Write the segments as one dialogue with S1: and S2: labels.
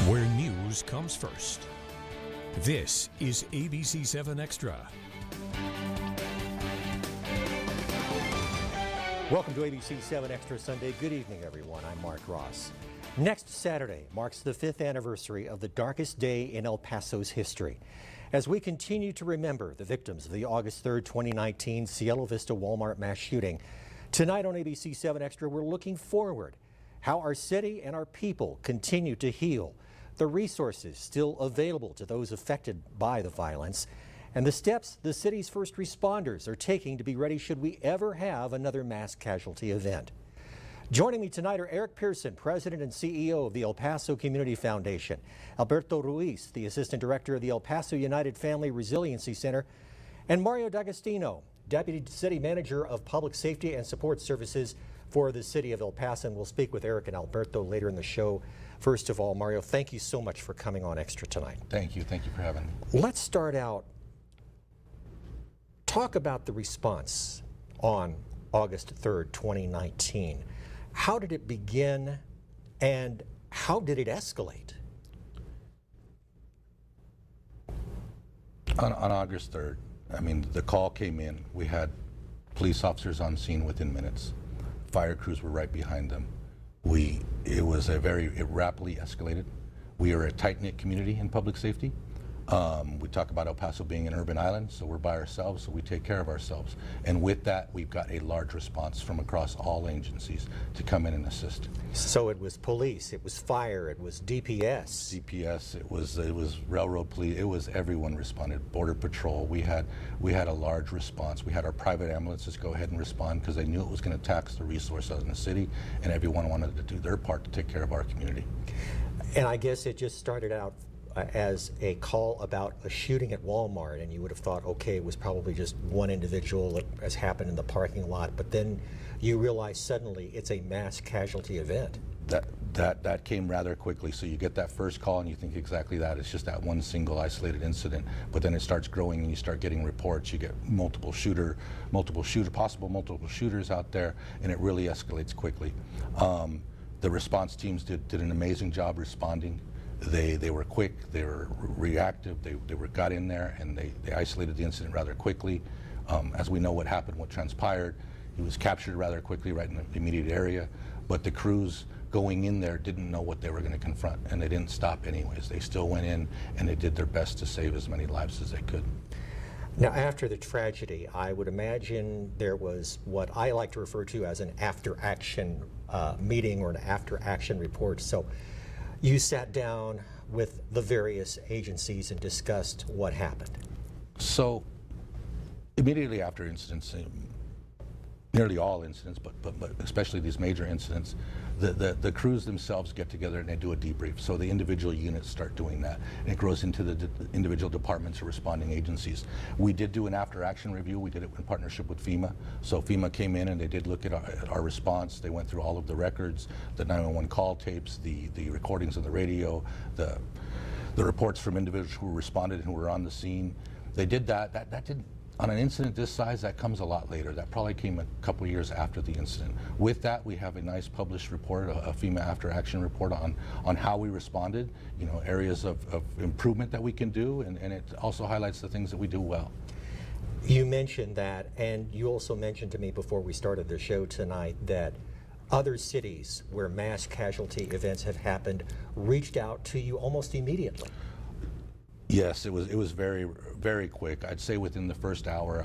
S1: Where news comes first. This is ABC-7 Extra.
S2: Welcome to ABC-7 Extra Sunday. Good evening, everyone. I'm Mark Ross. Next Saturday marks the 5th anniversary of the darkest day in El Paso's history. As we continue to remember the victims of the August 3rd, 2019 Cielo Vista Walmart mass shooting, tonight on ABC-7 Extra, we're looking forward. How our city and our people continue to heal, the resources still available to those affected by the violence, and the steps the city's first responders are taking to be ready should we ever have another mass casualty event. Joining me tonight are Eric Pearson, President and CEO of the El Paso Community Foundation, Alberto Ruiz, the Assistant Director of the El Paso United Family Resiliency Center, and Mario D'Agostino, Deputy City Manager of Public Safety and Support Services for the City of El Paso. And we'll speak with Eric and Alberto later in the show. First of all, Mario, thank you so much for coming on Extra tonight.
S3: Thank you for having me.
S2: Let's start out, talk about the response on August 3rd, 2019. How did it begin and how did it escalate?
S3: On August 3rd, I mean, the call came in. We had police officers on scene within minutes. Fire crews were right behind them. It rapidly escalated. We are a tight-knit community in public safety. We talk about El Paso being an urban island, so we're by ourselves, so we take care of ourselves. And with that, we've got a large response from across all agencies to come in and assist.
S2: So it was police, it was fire, it was DPS.
S3: it was railroad police, it was everyone responded. Border Patrol, we had a large response. We had our private ambulances go ahead and respond because they knew it was going to tax the resources in the city, and everyone wanted to do their part to take care of our community.
S2: And I guess it just started out as a call about a shooting at Walmart, and you would have thought, okay, it was probably just one individual that has happened in the parking lot, but then you realize suddenly it's a mass casualty event.
S3: That came rather quickly. So you get that first call and you think exactly that. It's just that one single isolated incident, but then it starts growing and you start getting reports. You get multiple shooters out there, and it really escalates quickly. The response teams did an amazing job responding. They were quick, they were reactive, they got in there and they isolated the incident rather quickly. As we know what happened, what transpired, he was captured rather quickly right in the immediate area, but the crews going in there didn't know what they were going to confront, and they didn't stop anyways. They still went in and they did their best to save as many lives as they could.
S2: Now, after the tragedy, I would imagine there was what I like to refer to as an after-action meeting or an after-action report. So you sat down with the various agencies and discussed what happened.
S3: So immediately after incidents, nearly all incidents, but especially these major incidents, the crews themselves get together and they do a debrief. So the individual units start doing that, and it grows into the individual departments or responding agencies. We did do an after-action review. We did it in partnership with FEMA. So FEMA came in and they did look at our response. They went through all of the records, the 911 call tapes, the recordings on the radio, the reports from individuals who responded and who were on the scene. They did that. That didn't. On an incident this size, that comes a lot later. That probably came a couple of years after the incident. With that, we have a nice published report, a FEMA after-action report on how we responded, areas of improvement that we can do, and it also highlights the things that we do well.
S2: You mentioned that, and you also mentioned to me before we started the show tonight that other cities where mass casualty events have happened reached out to you almost immediately.
S3: Yes, it was very, very quick. I'd say within the first hour,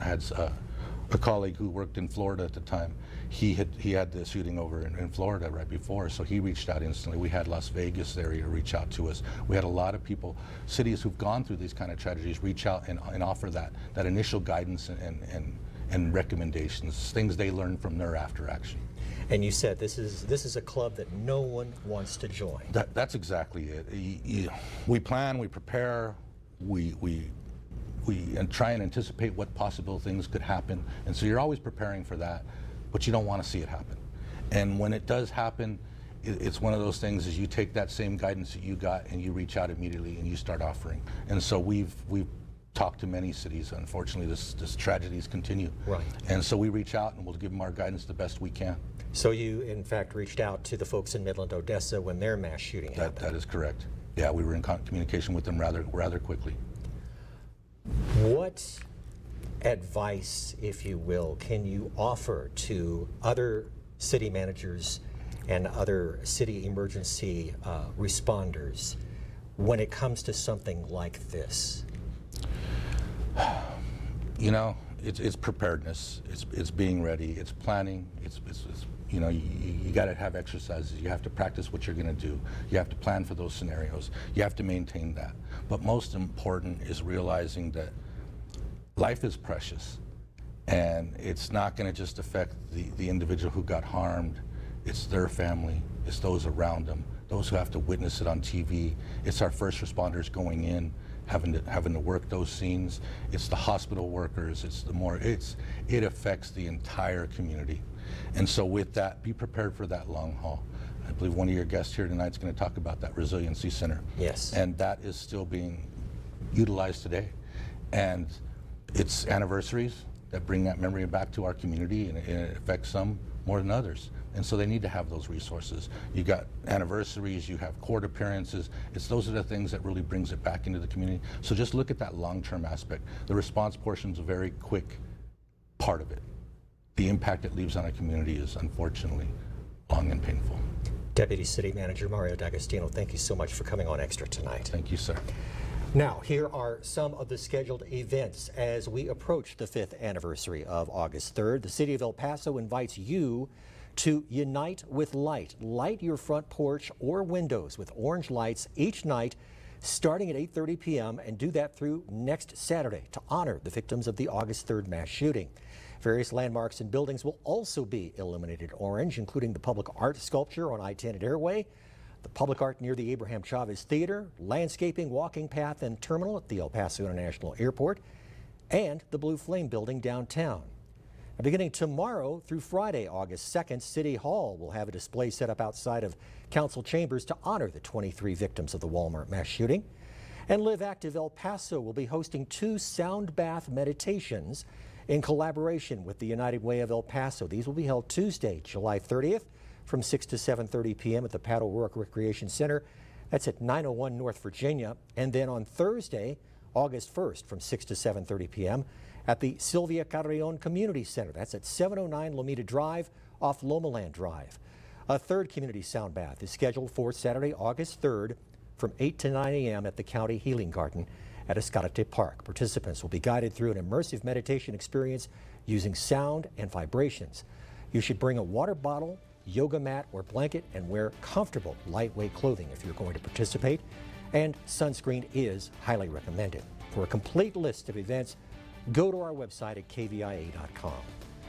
S3: I had a colleague who worked in Florida at the time. He had the shooting over in Florida right before, so he reached out instantly. We had Las Vegas area reach out to us. We had a lot of people, cities who've gone through these kind of tragedies, reach out and offer that initial guidance and recommendations, things they learned from their after action.
S2: And you said this is a club that no one wants to join.
S3: That's exactly it. We plan, we prepare, we try and anticipate what possible things could happen, and so you're always preparing for that, but you don't want to see it happen. And when it does happen, it's one of those things is you take that same guidance that you got and you reach out immediately and you start offering. And so we've talked to many cities. Unfortunately, this tragedies continue.
S2: Right.
S3: And so we reach out and we'll give them our guidance the best we can.
S2: So you, in fact, reached out to the folks in Midland, Odessa when their mass shooting happened?
S3: That is correct. Yeah, we were in communication with them rather quickly.
S2: What advice, if you will, can you offer to other city managers and other city emergency responders when it comes to something like this?
S3: You know, it's preparedness. It's being ready. It's planning. It's you know, you got to have exercises. You have to practice what you're going to do. You have to plan for those scenarios. You have to maintain that. But most important is realizing that life is precious, and it's not going to just affect the individual who got harmed. It's their family. It's those around them. Those who have to witness it on TV. It's our first responders going in, having to work those scenes. It's the hospital workers. It affects the entire community. And so with that, be prepared for that long haul. I believe one of your guests here tonight is going to talk about that resiliency center.
S2: Yes.
S3: And that is still being utilized today. And it's anniversaries that bring that memory back to our community, and it affects some more than others. And so they need to have those resources. You got anniversaries, you have court appearances. Those are the things that really brings it back into the community. So just look at that long-term aspect. The response portion is a very quick part of it. The impact it leaves on a community is unfortunately long and painful.
S2: Deputy City Manager Mario D'Agostino, thank you so much for coming on Extra tonight.
S3: Thank you, sir.
S2: Now, here are some of the scheduled events as we approach the 5th anniversary of August 3rd. The City of El Paso invites you to Unite with Light. Light your front porch or windows with orange lights each night starting at 8:30 p.m. and do that through next Saturday to honor the victims of the August 3rd mass shooting. Various landmarks and buildings will also be illuminated orange, including the public art sculpture on I-10 at Airway, the public art near the Abraham Chavez Theater, landscaping, walking path, and terminal at the El Paso International Airport, and the Blue Flame building downtown. Now, beginning tomorrow through Friday, August 2nd, City Hall will have a display set up outside of Council Chambers to honor the 23 victims of the Walmart mass shooting. And Live Active El Paso will be hosting 2 sound bath meditations in collaboration with the United Way of El Paso. These will be held Tuesday, July 30th from 6 to 7:30 p.m. at the Pat O'Rourke Recreation Center. That's at 901 North Virginia. And then on Thursday, August 1st from 6 to 7:30 p.m. at the Sylvia Carrion Community Center. That's at 709 Lomita Drive off Lomaland Drive. A third community sound bath is scheduled for Saturday, August 3rd from 8 to 9 a.m. at the County Healing Garden at Escalante Park. Participants will be guided through an immersive meditation experience using sound and vibrations. You should bring a water bottle, yoga mat or blanket, and wear comfortable, lightweight clothing if you're going to participate. And sunscreen is highly recommended. For a complete list of events, go to our website at kvia.com.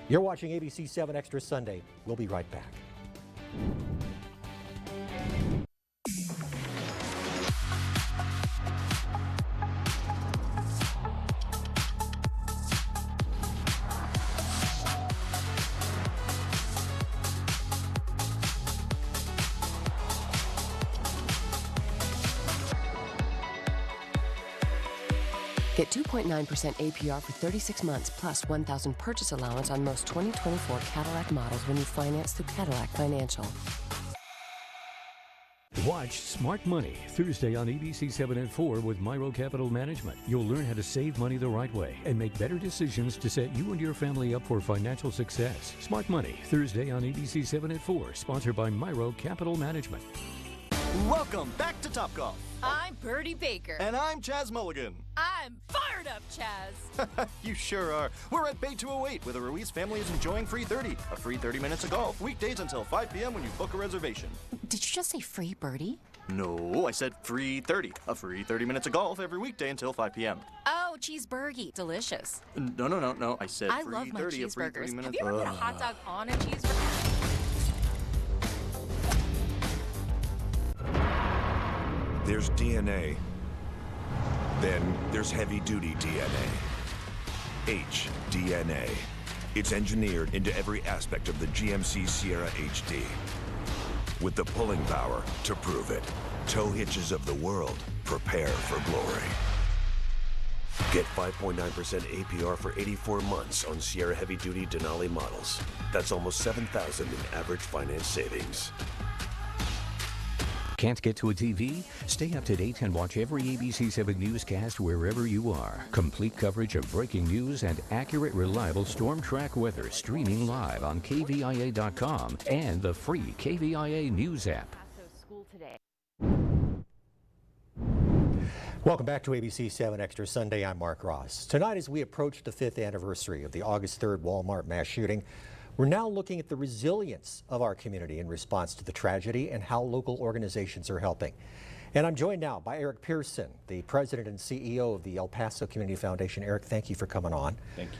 S2: You're watching ABC-7 Extra Sunday. We'll be right back.
S4: Get 2.9% APR for 36 months plus $1,000 purchase allowance on most 2024 Cadillac models when you finance through Cadillac Financial.
S1: Watch Smart Money Thursday on ABC-7 at 4 with Myro Capital Management. You'll learn how to save money the right way and make better decisions to set you and your family up for financial success. Smart Money Thursday on ABC-7 at 4, sponsored by Myro Capital Management.
S5: Welcome back to Topgolf.
S6: I'm Birdie Baker.
S5: And I'm Chaz Mulligan.
S6: I'm fired up, Chaz.
S5: You sure are. We're at Bay 208, where the Ruiz family is enjoying free 30. A free 30 minutes of golf, weekdays until 5 p.m. when you book a reservation.
S6: Did you just say free Birdie?
S5: No, I said free 30. A free 30 minutes of golf every weekday until 5 p.m.
S6: Oh, cheeseburger. Delicious.
S5: No. I said
S6: I
S5: free
S6: love my
S5: 30, a free 30
S6: cheeseburgers.
S5: minutes.
S6: Have you ever had a hot dog on a cheeseburger?
S7: There's DNA. Then there's heavy-duty DNA. HDNA. It's engineered into every aspect of the GMC Sierra HD. With the pulling power to prove it. Tow hitches of the world, prepare for glory.
S8: Get 5.9% APR for 84 months on Sierra heavy-duty Denali models. That's almost $7,000 in average finance savings.
S1: Can't get to a TV? Stay up to date and watch every ABC-7 newscast wherever you are. Complete coverage of breaking news and accurate, reliable storm track weather streaming live on KVIA.com and the free KVIA News app.
S2: Welcome back to ABC-7 Extra Sunday. I'm Mark Ross. Tonight, as we approach the 5th anniversary of the August 3rd Walmart mass shooting, we're now looking at the resilience of our community in response to the tragedy and how local organizations are helping. And I'm joined now by Eric Pearson, the president and CEO of the El Paso Community Foundation. Eric, thank you for coming on.
S9: Thank you.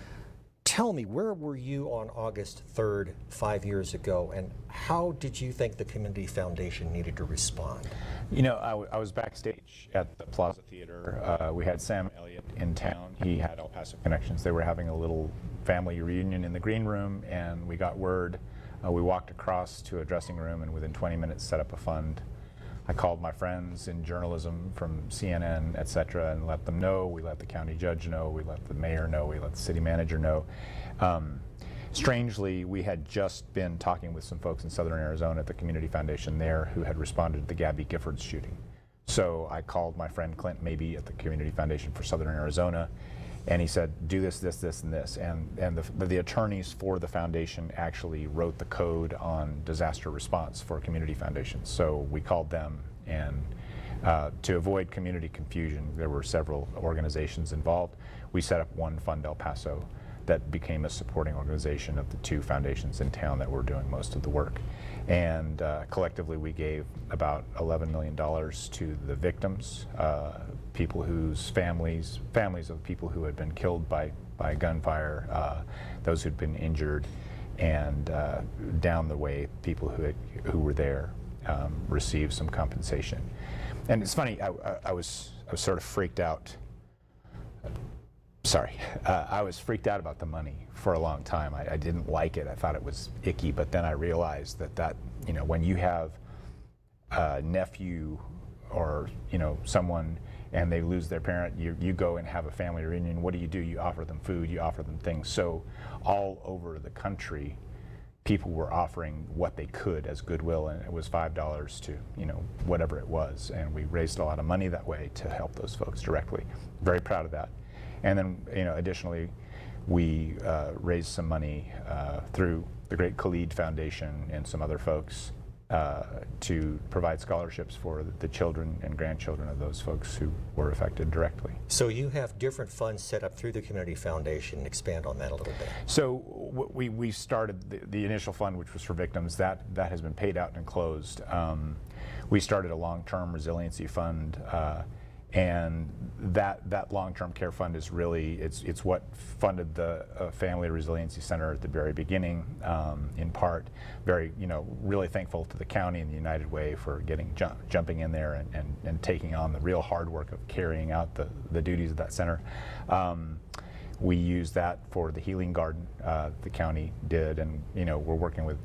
S2: Tell me, where were you on August 3rd, 5 years ago, and how did you think the Community Foundation needed to respond?
S9: You know, I was backstage at the Plaza Theater. We had Sam Elliott in town. He had El Paso connections. They were having a little family reunion in the green room, and we got word. We walked across to a dressing room and within 20 minutes set up a fund. I called my friends in journalism from CNN, et cetera, and let them know. We let the county judge know. We let the mayor know. We let the city manager know. Strangely, we had just been talking with some folks in Southern Arizona at the Community Foundation there who had responded to the Gabby Giffords shooting. So I called my friend Clint Mabey at the Community Foundation for Southern Arizona, and he said, do this, this, this, and this. And the attorneys for the foundation actually wrote the code on disaster response for community foundations. So we called them, and to avoid community confusion, there were several organizations involved. We set up one Fund El Paso that became a supporting organization of the two foundations in town that were doing most of the work. And collectively we gave about $11 million to the victims, people whose families of people who had been killed by gunfire, those who'd been injured, and down the way, people who were there received some compensation. And it's funny, I was sort of freaked out. I was freaked out about the money for a long time. I didn't like it. I thought it was icky, but then I realized that you know, when you have a nephew or, you know, someone and they lose their parent, you go and have a family reunion. What do? You offer them food, you offer them things. So all over the country, people were offering what they could as goodwill, and it was $5 to, you know, whatever it was. And we raised a lot of money that way to help those folks directly. Very proud of that. And then, you know, additionally, we raised some money through the great Khalid Foundation and some other folks to provide scholarships for the children and grandchildren of those folks who were affected directly.
S2: So you have different funds set up through the Community Foundation. Expand on that a little bit.
S9: So we started the initial fund, which was for victims. That has been paid out and closed. We started a long-term resiliency fund. And that long-term care fund is really, it's what funded the Family Resiliency Center at the very beginning, in part. Very, you know, really thankful to the county and the United Way for jumping in there and taking on the real hard work of carrying out the duties of that center. We used that for the healing garden the county did, and, you know, we're working with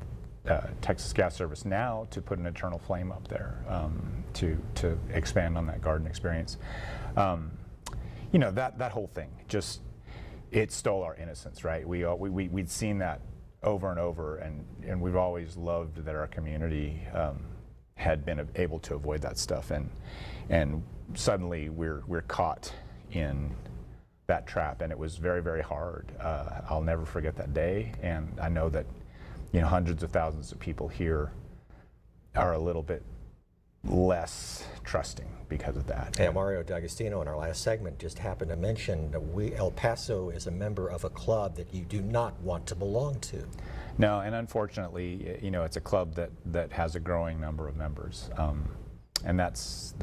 S9: Texas Gas Service now to put an eternal flame up there to expand on that garden experience. You know, that whole thing, just, it stole our innocence, right? We'd seen that over and over, and we've always loved that our community had been able to avoid that stuff, and suddenly we're caught in that trap, and it was very, very hard. I'll never forget that day, and I know that, you know, hundreds of thousands of people here are a little bit less trusting because of that.
S2: And Mario D'Agostino in our last segment just happened to mention that El Paso is a member of a club that you do not want to belong to.
S9: No, and unfortunately, you know, it's a club that has a growing number of members, and that's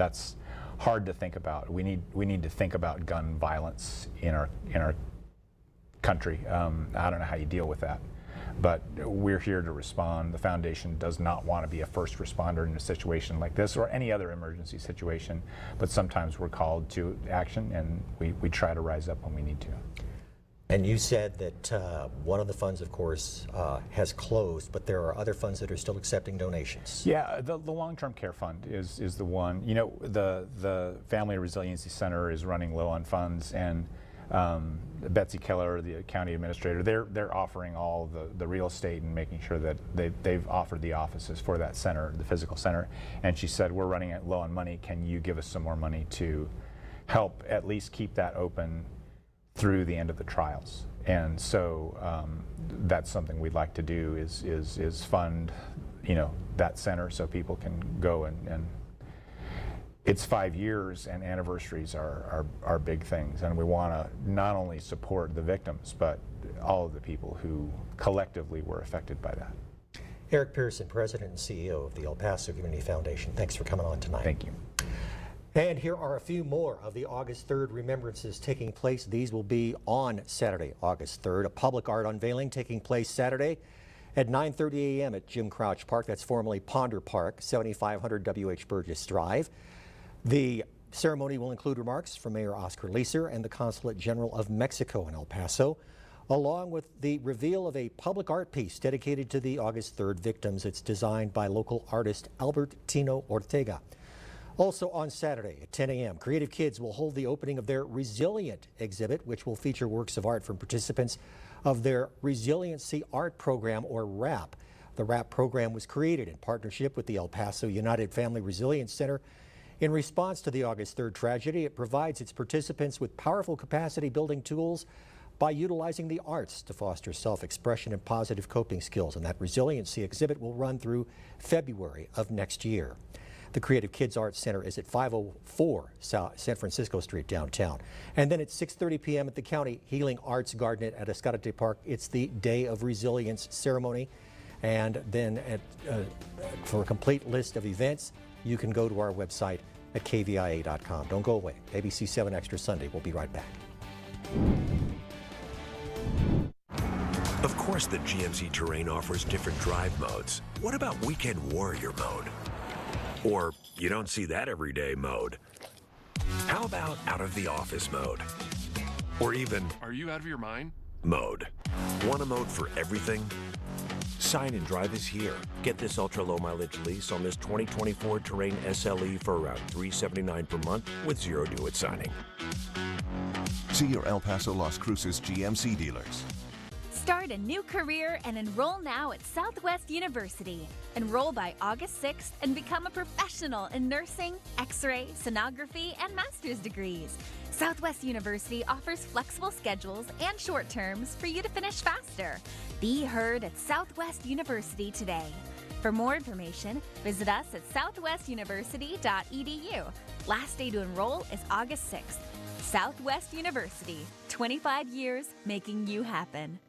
S9: hard to think about. We need to think about gun violence in our country. I don't know how you deal with that. But we're here to respond. The foundation does not want to be a first responder in a situation like this or any other emergency situation, but sometimes we're called to action, and we try to rise up when we need to.
S2: And you said that one of the funds, of course, has closed, but there are other funds that are still accepting donations.
S9: Yeah, the long-term care fund is the one. You know, the Family Resiliency Center is running low on funds, and Betsy Keller, the county administrator, they're offering all the real estate and making sure that they've offered the offices for that center, the physical center. And she said, we're running low on money. Can you give us some more money to help at least keep that open through the end of the trials? And so that's something we'd like to do is fund, that center so people can go and it's 5 years, and anniversaries are big things, and we want to not only support the victims but all of the people who collectively were affected by that.
S2: Eric Pearson, President and CEO of the El Paso Community Foundation, thanks for coming on tonight.
S9: Thank you.
S2: And here are a few more of the August 3rd remembrances taking place. These will be on Saturday, August 3rd. A public art unveiling taking place Saturday at 9:30 a.m. at Jim Crouch Park. That's formerly Ponder Park, 7500 W.H. Burgess Drive. The ceremony will include remarks from Mayor Oscar Leeser and the Consulate General of Mexico in El Paso, along with the reveal of a public art piece dedicated to the August 3rd victims. It's designed by local artist Albert Tino Ortega. Also on Saturday at 10 a.m., Creative Kids will hold the opening of their Resilient exhibit, which will feature works of art from participants of their Resiliency Art Program, or RAP. The RAP program was created in partnership with the El Paso United Family Resilience Center. In response to the August 3rd tragedy, it provides its participants with powerful capacity-building tools by utilizing the arts to foster self-expression and positive coping skills. And that resiliency exhibit will run through February of next year. The Creative Kids Arts Center is at 504 South San Francisco Street downtown. And then at 6:30 p.m. at the County Healing Arts Garden at Escalante Park, it's the Day of Resilience ceremony. And then for a complete list of events, you can go to our website at kvia.com. Don't go away. ABC-7 Extra Sunday. We'll be right back.
S8: Of course, the GMC Terrain offers different drive modes. What about Weekend Warrior mode? Or you don't see that everyday mode? How about out of the office mode? Or even,
S10: are you out of your mind?
S8: Mode. Want a mode for everything? Sign and Drive is here. Get this ultra-low mileage lease on this 2024 Terrain SLE for around $379 per month with zero due-it signing.
S11: See your El Paso Las Cruces GMC dealers.
S12: Start a new career and enroll now at Southwest University. Enroll by August 6th and become a professional in nursing, X-ray, sonography, and master's degrees. Southwest University offers flexible schedules and short terms for you to finish faster. Be heard at Southwest University today. For more information, visit us at southwestuniversity.edu. Last day to enroll is August 6th. Southwest University, 25 years making you happen.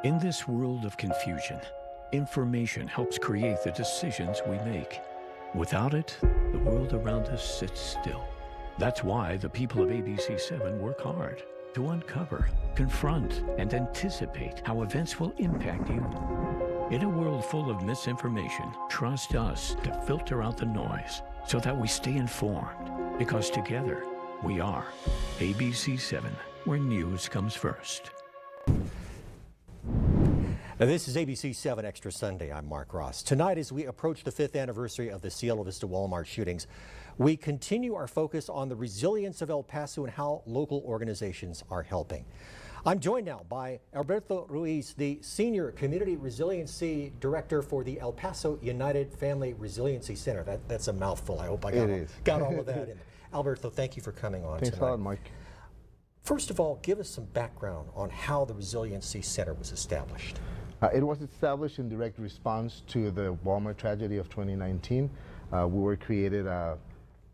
S1: In this world of confusion, information helps create the decisions we make. Without it, the world around us sits still. That's why the people of ABC-7 work hard to uncover, confront, and anticipate how events will impact you. In a world full of misinformation, trust us to filter out the noise so that we stay informed. Because together, we are ABC-7, where news comes first.
S2: Now, this is ABC-7 Extra Sunday. I'm Mark Ross. Tonight, as we approach the 5th anniversary of the Cielo Vista Walmart shootings, we continue our focus on the resilience of El Paso and how local organizations are helping. I'm joined now by Alberto Ruiz, the Senior Community Resiliency Director for the El Paso United Family Resiliency Center. That's a mouthful. I hope I got all of that in. Alberto, thank you for coming on
S13: tonight. Thanks a lot, Mike.
S2: First of all, give us some background on how the Resiliency Center was established.
S13: It was established in direct response to the Walmart tragedy of 2019. We were created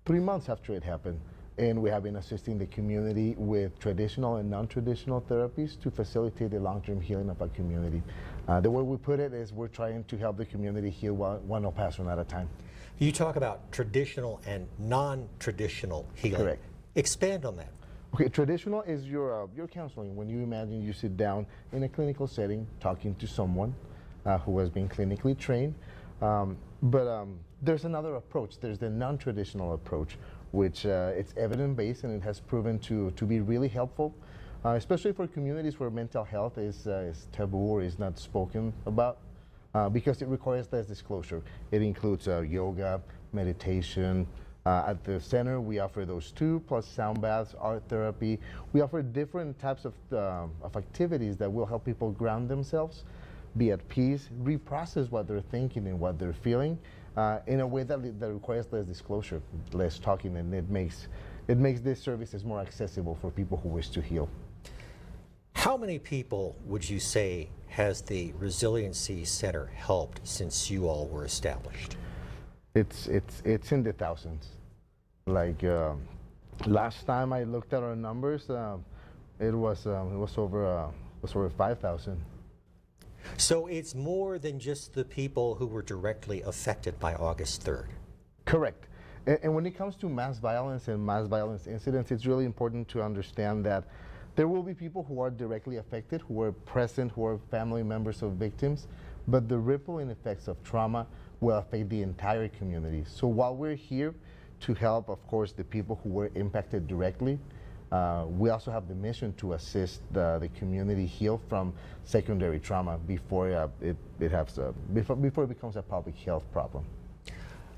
S13: 3 months after it happened, and we have been assisting the community with traditional and non-traditional therapies to facilitate the long-term healing of our community. The way we put it is we're trying to help the community heal one El Paso at a time.
S2: You talk about traditional and non-traditional healing.
S13: Correct.
S2: Expand on that.
S13: Okay, traditional is your counseling. When you imagine you sit down in a clinical setting talking to someone who has been clinically trained. But there's another approach. There's the non-traditional approach, which it's evidence-based and it has proven to be really helpful, especially for communities where mental health is taboo or is not spoken about, because it requires less disclosure. It includes yoga, meditation. At the center, we offer those two, plus sound baths, art therapy. We offer different types of activities that will help people ground themselves, be at peace, reprocess what they're thinking and what they're feeling in a way that requires less disclosure, less talking, and it makes these services more accessible for people who wish to heal.
S2: How many people would you say has the Resiliency Center helped since you all were established?
S13: It's in the thousands. Like last time I looked at our numbers, it was over 5,000.
S2: So it's more than just the people who were directly affected by August 3rd.
S13: Correct. And when it comes to mass violence and mass violence incidents, it's really important to understand that there will be people who are directly affected, who are present, who are family members of victims, but the rippling effects of trauma will affect the entire community. So while we're here to help, of course, the people who were impacted directly, we also have the mission to assist the community heal from secondary trauma before it becomes a public health problem.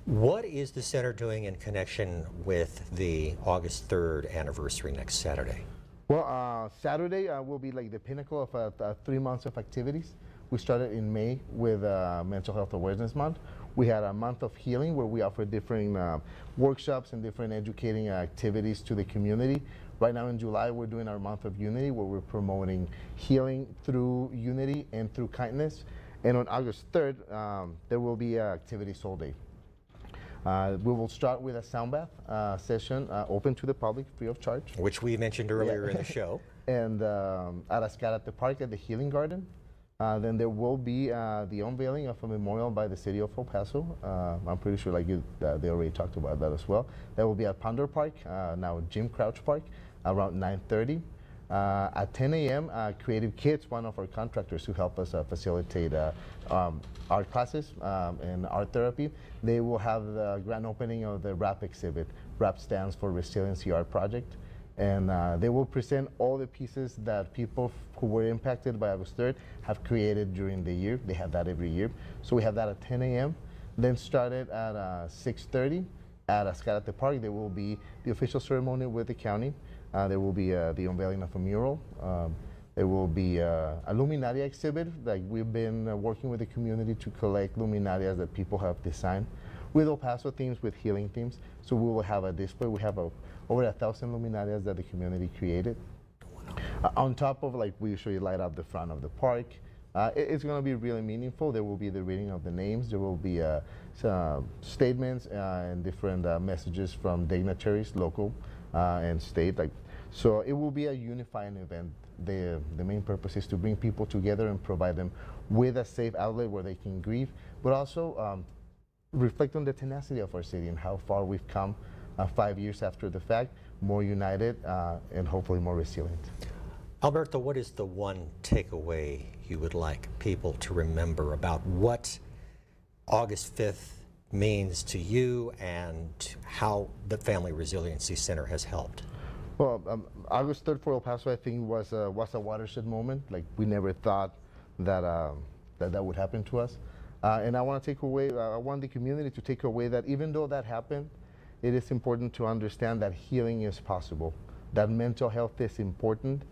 S2: What is the center doing in connection with the August 3rd anniversary next Saturday?
S13: Well, Saturday will be like the pinnacle of 3 months of activities. We started in May with Mental Health Awareness Month. We had a month of healing where we offer different workshops and different educating activities to the community. Right now in July, we're doing our month of unity where we're promoting healing through unity and through kindness. And on August 3rd, there will be activities all day. We will start with a sound bath session open to the public, free of charge.
S2: Which we mentioned earlier in the show.
S13: And at at the park at the Healing Garden. Then there will be the unveiling of a memorial by the city of El Paso. I'm pretty sure they already talked about that as well. That will be at Ponder Park, now Jim Crouch Park, around 9:30. At 10 a.m., Creative Kids, one of our contractors who help us facilitate art classes and art therapy, they will have the grand opening of the RAP exhibit. RAP stands for Resiliency Art Project. And they will present all the pieces that people who were impacted by August 3rd have created during the year. They have that every year. So we have that at 10 a.m. Then started at 6:30 at the park. There will be the official ceremony with the county. There will be the unveiling of a mural. There will be a luminaria exhibit. Like we've been working with the community to collect luminarias that people have designed with El Paso themes, with healing themes. So we will have a display. We have over 1,000 luminarias that the community created. Wow. On top of we usually light up the front of the park. It's going to be really meaningful. There will be the reading of the names. There will be some statements and different messages from dignitaries, local and state. So it will be a unifying event. The main purpose is to bring people together and provide them with a safe outlet where they can grieve, but also reflect on the tenacity of our city and how far we've come 5 years after the fact, more united and hopefully more resilient.
S2: Alberto, what is the one takeaway you would like people to remember about what August 5th means to you and how the Family Resiliency Center has helped?
S13: Well, August 3rd for El Paso, I think, was a watershed moment. We never thought that that would happen to us. And I want to take away, I want the community to take away that even though that happened, it is important to understand that healing is possible, that mental health is important,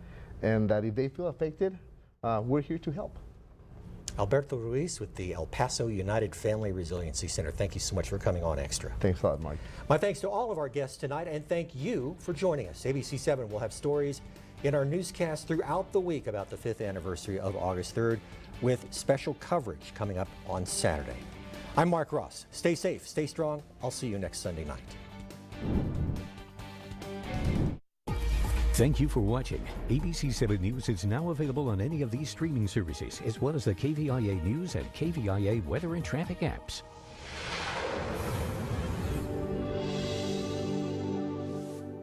S13: and that if they feel affected, we're here to help.
S2: Alberto Ruiz with the El Paso United Family Resiliency Center. Thank you so much for coming on Extra.
S13: Thanks a lot, Mark.
S2: My thanks to all of our guests tonight, and thank you for joining us. ABC-7 will have stories in our newscast throughout the week about the 5th anniversary of August 3rd, with special coverage coming up on Saturday. I'm Mark Ross. Stay safe, stay strong. I'll see you next Sunday night.
S1: Thank you for watching. ABC-7 News is now available on any of these streaming services, as well as the KVIA News and KVIA Weather and Traffic apps.